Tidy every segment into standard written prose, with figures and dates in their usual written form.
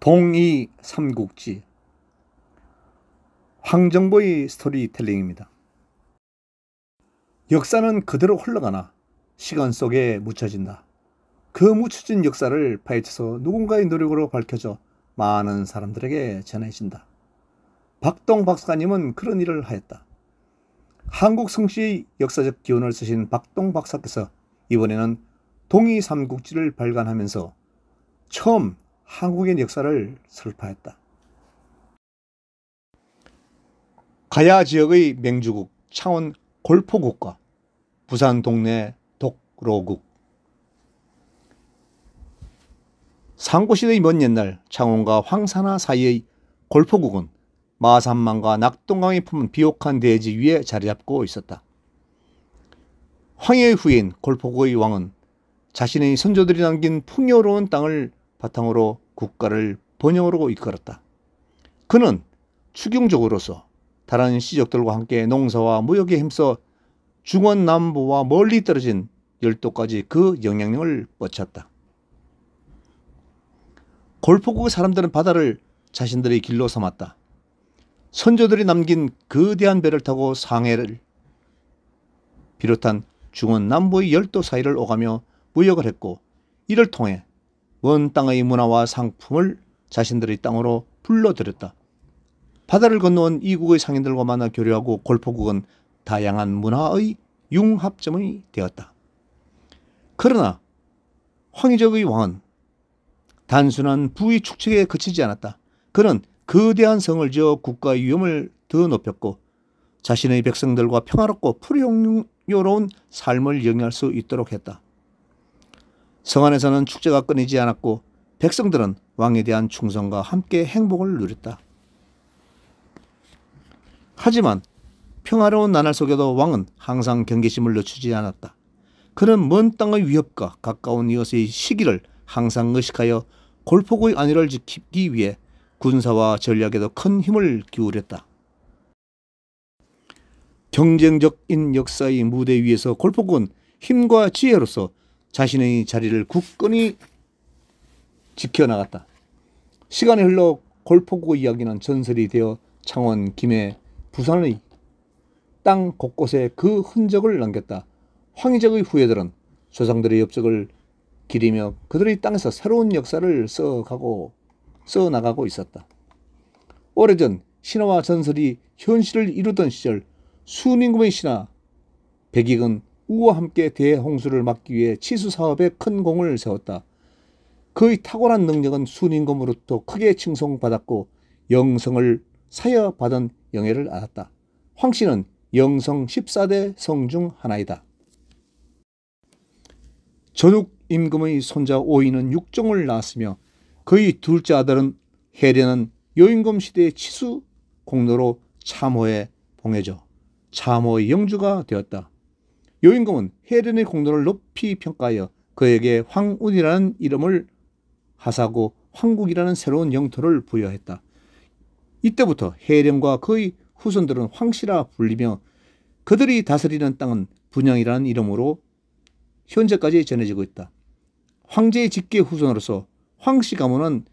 동이 삼국지 황정보의 스토리텔링입니다. 역사는 그대로 흘러가나 시간 속에 묻혀진다. 그 묻혀진 역사를 파헤쳐서 누군가의 노력으로 밝혀져 많은 사람들에게 전해진다. 박동 박사님은 그런 일을 하였다. 한국 성씨의 역사적 기원을 쓰신 박동 박사께서 이번에는 동이 삼국지를 발간하면서 처음 한국의 역사를 설파했다. 가야 지역의 맹주국 창원 골포국과 부산 동네 독로국. 상고시대의 먼 옛날 창원과 황산하 사이의 골포국은 마산만과 낙동강이 품은 비옥한 대지 위에 자리잡고 있었다. 황해의 후예인 골포국의 왕은 자신의 선조들이 남긴 풍요로운 땅을 바탕으로 국가를 번영으로 이끌었다. 그는 추경족으로서 다른 시족들과 함께 농사와 무역에 힘써 중원 남부와 멀리 떨어진 열도까지 그 영향력을 뻗쳤다. 골포국의 사람들은 바다를 자신들의 길로 삼았다. 선조들이 남긴 거대한 배를 타고 상해를 비롯한 중원 남부의 열도 사이를 오가며 무역을 했고, 이를 통해 먼 땅의 문화와 상품을 자신들의 땅으로 불러들였다. 바다를 건너온 이국의 상인들과 만나 교류하고 골포국은 다양한 문화의 융합점이 되었다. 그러나 황희적의 왕은 단순한 부의 축적에 그치지 않았다. 그는 거대한 성을 지어 국가의 위험을 더 높였고 자신의 백성들과 평화롭고 풍요로운 삶을 영위할 수 있도록 했다. 성 안에서는 축제가 끊이지 않았고 백성들은 왕에 대한 충성과 함께 행복을 누렸다. 하지만 평화로운 나날 속에도 왕은 항상 경계심을 늦추지 않았다. 그는 먼 땅의 위협과 가까운 이웃의 시기를 항상 의식하여 골포국의 안위를 지키기 위해 군사와 전략에도 큰 힘을 기울였다. 경쟁적인 역사의 무대 위에서 골포국은 힘과 지혜로서 자신의 자리를 굳건히 지켜나갔다. 시간이 흘러 골포국의 이야기는 전설이 되어 창원, 김해, 부산의 땅 곳곳에 그 흔적을 남겼다. 황희적의 후예들은 조상들의 업적을 기리며 그들의 땅에서 새로운 역사를 써나가고 있었다. 오래전 신화와 전설이 현실을 이루던 시절 순임금의 신하 백익은 우와 함께 대홍수를 막기 위해 치수 사업에 큰 공을 세웠다. 그의 탁월한 능력은 순임금으로부터 크게 칭송받았고 영성을 사여받은 영예를 얻었다. 황씨는 영성 14대 성 중 하나이다. 전욱 임금의 손자 오이는 육종을 낳았으며 그의 둘째 아들은 해련은 여임금 시대의 치수 공로로 참호에 봉해져 참호의 영주가 되었다. 여임금은 해련의 공로를 높이 평가하여 그에게 황운이라는 이름을 하사하고 황국이라는 새로운 영토를 부여했다. 이때부터 해련과 그의 후손들은 황씨라 불리며 그들이 다스리는 땅은 분양이라는 이름으로 현재까지 전해지고 있다. 황제의 직계 후손으로서 황씨 가문은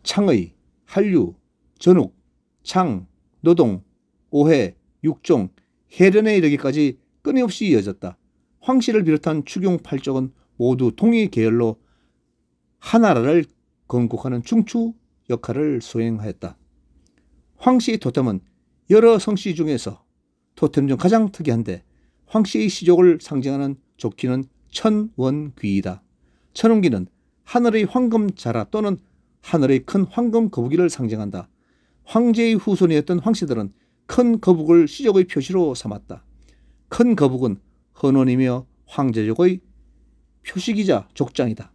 창의, 한류, 전욱, 창, 노동, 오해, 육종, 해련에 이르기까지 끊임없이 이어졌다. 황씨를 비롯한 추경 8족은 모두 동이 계열로 하나라를 건국하는 중추 역할을 수행하였다. 황씨의 토템은 여러 성씨 중에서 토템 중 가장 특이한데 황씨의 시족을 상징하는 조끼는 천원귀이다. 천원귀는 하늘의 황금자라 또는 하늘의 큰 황금 거북이를 상징한다. 황제의 후손이었던 황씨들은 큰 거북을 시족의 표시로 삼았다. 큰 거북은 헌원이며 황제족의 표식이자 족장이다.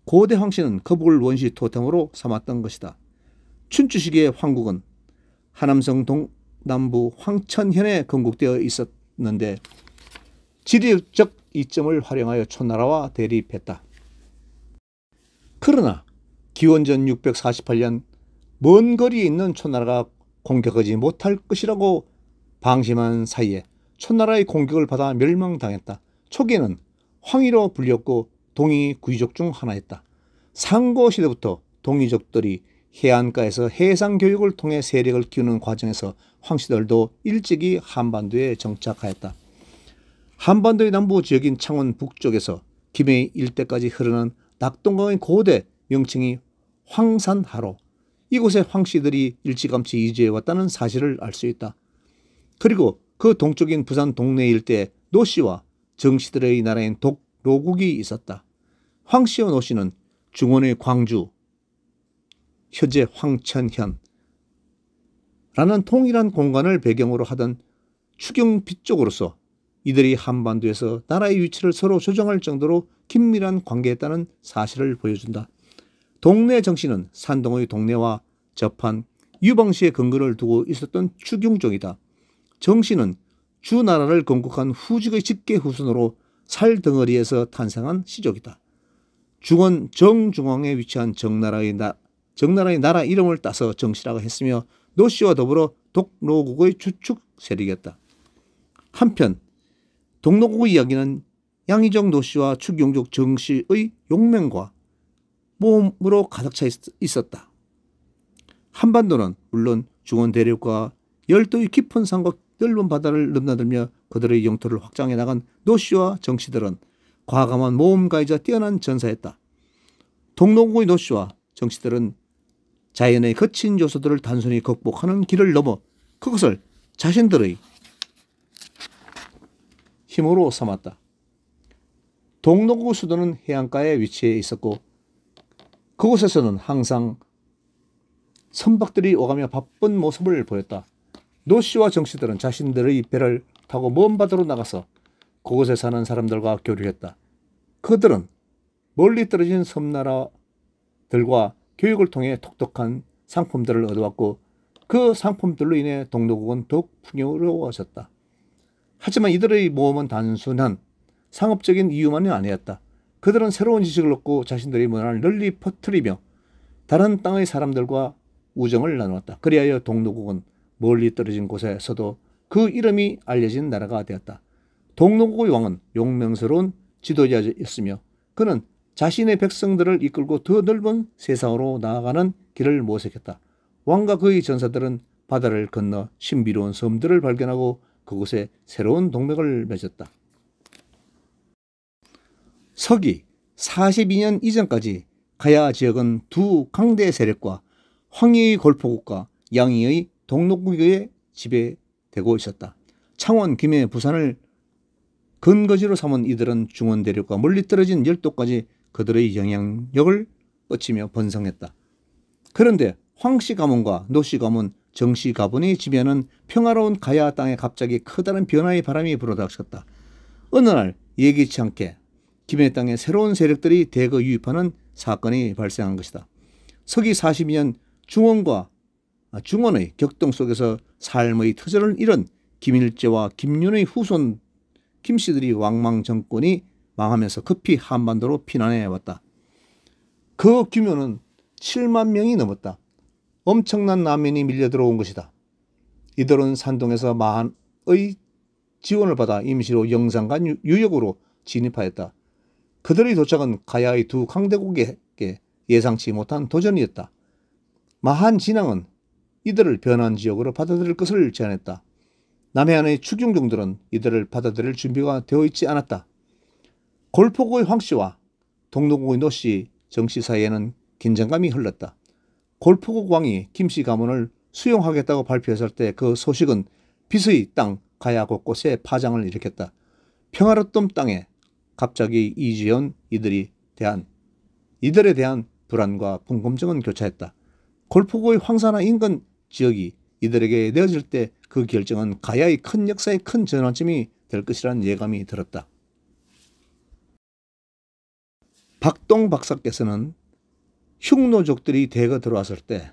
고대 황씨는 거북을 원시 토템으로 삼았던 것이다. 춘추시기의 황국은 하남성 동남부 황천현에 건국되어 있었는데 지리적 이점을 활용하여 초나라와 대립했다. 그러나 기원전 648년 먼 거리에 있는 초나라가 공격하지 못할 것이라고 방심한 사이에 초나라의 공격을 받아 멸망당했다. 초기에는 황희로 불렸고 동이 귀족 중 하나였다. 상고시대부터 동이족들이 해안가에서 해상 교육을 통해 세력을 키우는 과정에서 황씨들도 일찍이 한반도에 정착하였다. 한반도의 남부 지역인 창원 북쪽에서 김해 일대까지 흐르는 낙동강의 고대 명칭이 황산하로 이곳에 황씨들이 일찌감치 이주해왔다는 사실을 알 수 있다. 그리고 그 동쪽인 부산 동래 일대에 노씨와 정씨들의 나라인 독로국이 있었다. 황씨와 노씨는 중원의 광주, 현재 황천현라는 통일한 공간을 배경으로 하던 추경비 쪽으로서 이들이 한반도에서 나라의 위치를 서로 조정할 정도로 긴밀한 관계였다는 사실을 보여준다. 동래 정씨는 산동의 동래와 접한 유방시의 근거를 두고 있었던 추경족이다. 정씨는 주나라를 건국한 후직의 직계 후손으로 살덩어리에서 탄생한 시족이다. 중원 정중앙에 위치한 정나라의 나라 이름을 따서 정씨라고 했으며 노씨와 더불어 독로국의 주축 세력이었다. 한편 독로국의 이야기는 양의정 노씨와 추경족 정씨의 용맹과 모험으로 가득 차 있었다. 한반도는 물론 중원 대륙과 열도의 깊은 산과 넓은 바다를 넘나들며 그들의 영토를 확장해 나간 노씨와 정씨들은 과감한 모험가이자 뛰어난 전사였다. 독로국의 노씨와 정씨들은 자연의 거친 요소들을 단순히 극복하는 길을 넘어 그것을 자신들의 힘으로 삼았다. 독로국 수도는 해안가에 위치해 있었고 그곳에서는 항상 선박들이 오가며 바쁜 모습을 보였다. 노씨와 정씨들은 자신들의 배를 타고 먼 바다로 나가서 그곳에 사는 사람들과 교류했다. 그들은 멀리 떨어진 섬나라들과 교육을 통해 독특한 상품들을 얻어왔고 그 상품들로 인해 독로국은 더욱 풍요로워졌다. 하지만 이들의 모험은 단순한 상업적인 이유만이 아니었다. 그들은 새로운 지식을 얻고 자신들의 문화를 널리 퍼뜨리며 다른 땅의 사람들과 우정을 나누었다. 그리하여 독로국은 멀리 떨어진 곳에서도 그 이름이 알려진 나라가 되었다. 독로국의 왕은 용맹스러운 지도자였으며 그는 자신의 백성들을 이끌고 더 넓은 세상으로 나아가는 길을 모색했다. 왕과 그의 전사들은 바다를 건너 신비로운 섬들을 발견하고 그곳에 새로운 동맹을 맺었다. 서기 42년 이전까지 가야 지역은 두 강대 세력과 황희의 골포국과 양희의 독로국에 지배되고 있었다. 창원, 김해, 부산을 근거지로 삼은 이들은 중원 대륙과 멀리 떨어진 열도까지 그들의 영향력을 뻗치며 번성했다. 그런데 황씨 가문과 노씨 가문, 정씨 가문이 지배하는 평화로운 가야 땅에 갑자기 커다란 변화의 바람이 불어닥쳤다. 어느 날 예기치 않게 김해 땅에 새로운 세력들이 대거 유입하는 사건이 발생한 것이다. 서기 42년 중원의 격동 속에서 삶의 터전을 잃은 김일제와 김윤의 후손 김씨들이 왕망 정권이 망하면서 급히 한반도로 피난해 왔다. 그 규모는 7만 명이 넘었다. 엄청난 난민이 밀려 들어온 것이다. 이들은 산동에서 마한의 지원을 받아 임시로 영산간 유역으로 진입하였다. 그들의 도착은 가야의 두 강대국에게 예상치 못한 도전이었다. 마한 진앙은 이들을 변환 지역으로 받아들일 것을 제안했다. 남해안의 추경종들은 이들을 받아들일 준비가 되어 있지 않았다. 골포국의 황씨와 독로국의 노씨, 정씨 사이에는 긴장감이 흘렀다. 골포국 왕이 김씨 가문을 수용하겠다고 발표했을 때 그 소식은 빛의 땅 가야 곳곳에 파장을 일으켰다. 평화롭던 땅에 갑자기 이주해온 이들에 대한 불안과 궁금증은 교차했다. 골포국의 황사나 인근 지역이 이들에게 내어질 때 그 결정은 가야의 큰 역사의 큰 전환점이 될 것이라는 예감이 들었다. 박동 박사께서는 흉노족들이 대거 들어왔을 때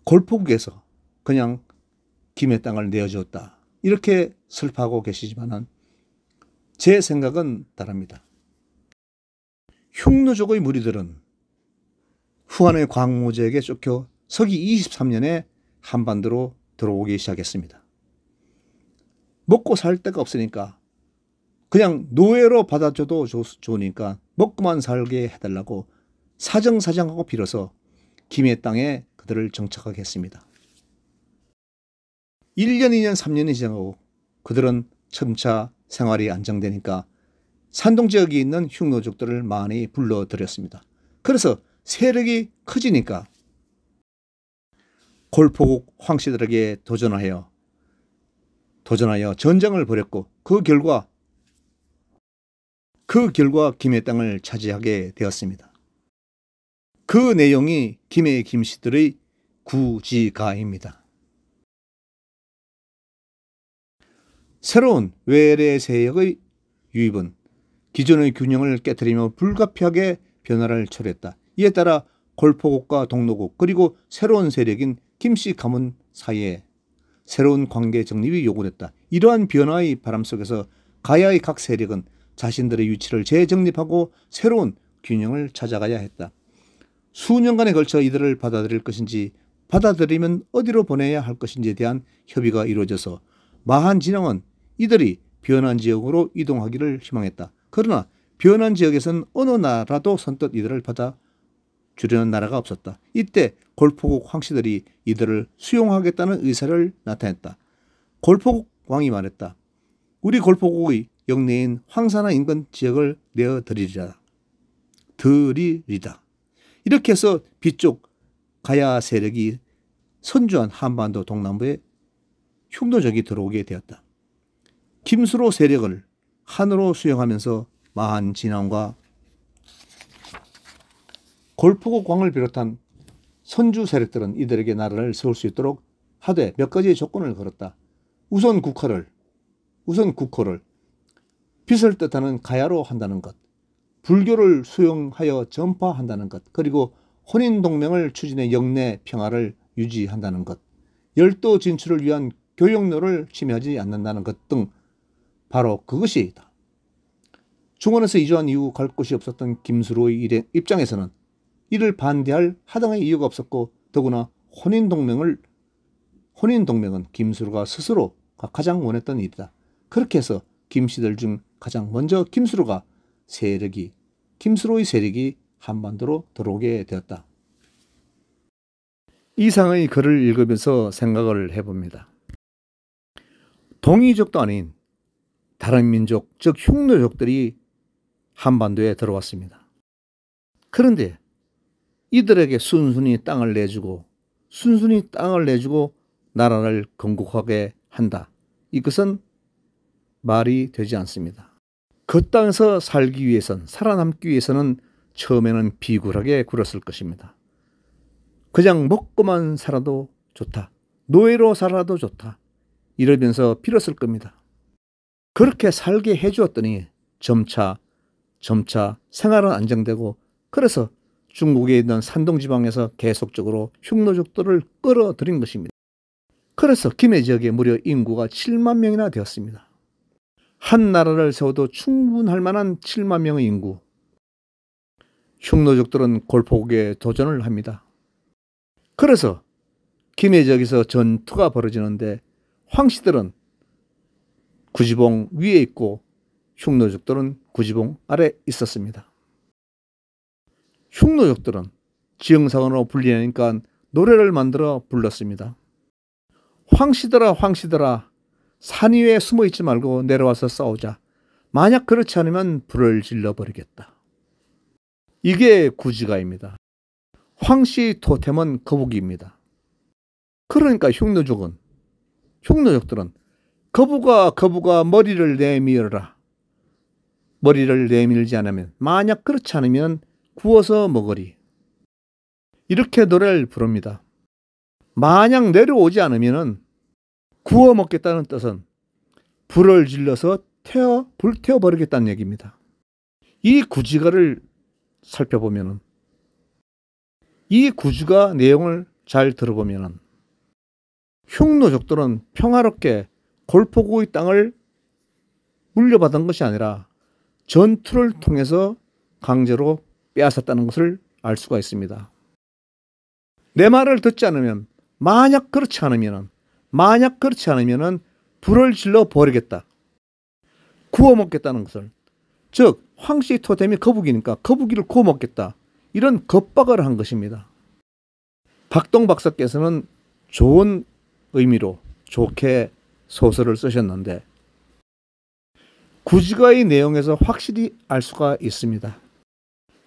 골포국에서 그냥 김해 땅을 내어주었다. 이렇게 슬퍼하고 계시지만 제 생각은 다릅니다. 흉노족의 무리들은 후한의 광무제에게 쫓겨 서기 23년에 한반도로 들어오기 시작했습니다. 먹고 살 데가 없으니까 그냥 노예로 받아줘도 좋으니까 먹고만 살게 해달라고 사정사정하고 빌어서 김해 땅에 그들을 정착하게 했습니다. 1년, 2년, 3년이 지나고 그들은 점차 생활이 안정되니까 산동 지역에 있는 흉노족들을 많이 불러들였습니다. 그래서 세력이 커지니까 골포국 황씨들에게 도전하여 전쟁을 벌였고 그 결과 김해 땅을 차지하게 되었습니다. 그 내용이 김해 김씨들의 구지가입니다. 새로운 외래 세력의 유입은 기존의 균형을 깨뜨리며 불가피하게 변화를 초래했다. 이에 따라 골포국과 동로국 그리고 새로운 세력인 김씨 가문 사이에 새로운 관계 정립이 요구됐다. 이러한 변화의 바람 속에서 가야의 각 세력은 자신들의 위치를 재정립하고 새로운 균형을 찾아가야 했다. 수년간에 걸쳐 이들을 받아들일 것인지 받아들이면 어디로 보내야 할 것인지에 대한 협의가 이루어져서 마한 진영은 이들이 변한 지역으로 이동하기를 희망했다. 그러나 변한 지역에서는 어느 나라도 선뜻 이들을 받아주려는 나라가 없었다. 이때 골포국 황씨들이 이들을 수용하겠다는 의사를 나타냈다. 골포국 왕이 말했다. 우리 골포국의 영내인 황사나 인근 지역을 내어드리리다. 이렇게 해서 뒤쪽 가야 세력이 선주한 한반도 동남부에 흉노족이 들어오게 되었다. 김수로 세력을 한으로 수용하면서 마한 진왕과 골포국 왕을 비롯한 선주 세력들은 이들에게 나라를 세울 수 있도록 하되 몇 가지의 조건을 걸었다. 우선 국호를 빛을 뜻하는 가야로 한다는 것, 불교를 수용하여 전파한다는 것, 그리고 혼인동맹을 추진해 영내 평화를 유지한다는 것, 열도 진출을 위한 교역로를 침해하지 않는다는 것 등 바로 그것이다. 중원에서 이주한 이후 갈 곳이 없었던 김수로의 입장에서는 이를 반대할 하등의 이유가 없었고 더구나 혼인동맹은 김수로가 스스로가 가장 원했던 일이다. 그렇게 해서 김씨들 중 가장 먼저 김수로의 세력이 한반도로 들어오게 되었다. 이상의 글을 읽으면서 생각을 해봅니다. 동이족도 아닌 다른 민족, 즉 흉노족들이 한반도에 들어왔습니다. 그런데 이들에게 순순히 땅을 내주고 나라를 건국하게 한다. 이것은 말이 되지 않습니다. 그 땅에서 살아남기 위해서는 처음에는 비굴하게 굴었을 것입니다. 그냥 먹고만 살아도 좋다. 노예로 살아도 좋다. 이러면서 빌었을 겁니다. 그렇게 살게 해주었더니 점차 생활은 안정되고 그래서 중국에 있는 산동지방에서 계속적으로 흉노족들을 끌어들인 것입니다. 그래서 김해 지역에 무려 인구가 7만 명이나 되었습니다. 한 나라를 세워도 충분할 만한 7만 명의 인구. 흉노족들은 골포국에 도전을 합니다. 그래서 김해 지역에서 전투가 벌어지는데 황씨들은 구지봉 위에 있고 흉노족들은 구지봉 아래 있었습니다. 흉노족들은 지형상으로 불리니까 노래를 만들어 불렀습니다. 황씨들아 산 위에 숨어 있지 말고 내려와서 싸우자. 만약 그렇지 않으면 불을 질러버리겠다. 이게 구지가입니다. 황씨 토템은 거북이입니다. 그러니까 흉노족들은 거북아 머리를 내밀어라. 머리를 내밀지 않으면 만약 그렇지 않으면 구워서 먹으리. 이렇게 노래를 부릅니다. 만약 내려오지 않으면 구워 먹겠다는 뜻은 불을 질러서 불태워버리겠다는 얘기입니다. 이 구지가를 살펴보면 이 구지가 내용을 잘 들어보면 흉노족들은 평화롭게 골포국의 땅을 물려받은 것이 아니라 전투를 통해서 강제로 빼앗았다는 것을 알 수가 있습니다. 내 말을 듣지 않으면 만약 그렇지 않으면 불을 질러 버리겠다. 구워 먹겠다는 것을, 즉 황씨 토템이 거북이니까 거북이를 구워 먹겠다. 이런 겁박을 한 것입니다. 박동 박사께서는 좋은 의미로 좋게 소설을 쓰셨는데 구지가의 내용에서 확실히 알 수가 있습니다.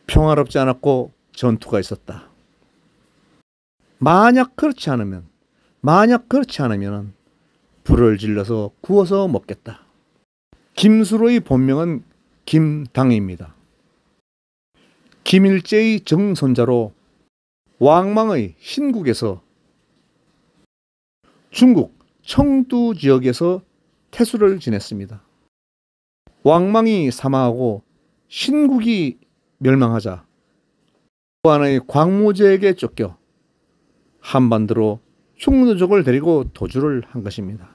평화롭지 않았고 전투가 있었다. 만약 그렇지 않으면 불을 질러서 구워서 먹겠다. 김수로의 본명은 김당입니다. 김일제의 정손자로 왕망의 신국에서 중국 청두 지역에서 태수를 지냈습니다. 왕망이 사망하고 신국이 멸망하자 후한의 광무제에게 쫓겨 한반도로 충무족을 데리고 도주를 한 것입니다.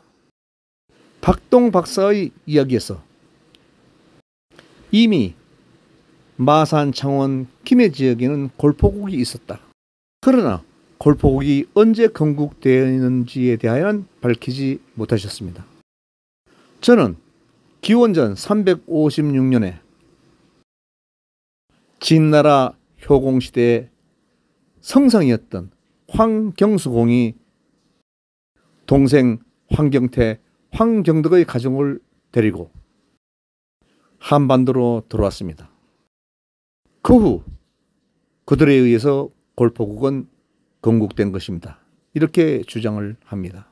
박동 박사의 이야기에서 이미 마산, 창원, 김해 지역에는 골포국이 있었다. 그러나 골포국이 언제 건국되었는지에 대하여는 밝히지 못하셨습니다. 저는 기원전 356년에 진나라 효공시대의 성상이었던 황경수공이 동생 황경태, 황경덕의 가정을 데리고 한반도로 들어왔습니다. 그 후 그들에 의해서 골포국은 건국된 것입니다. 이렇게 주장을 합니다.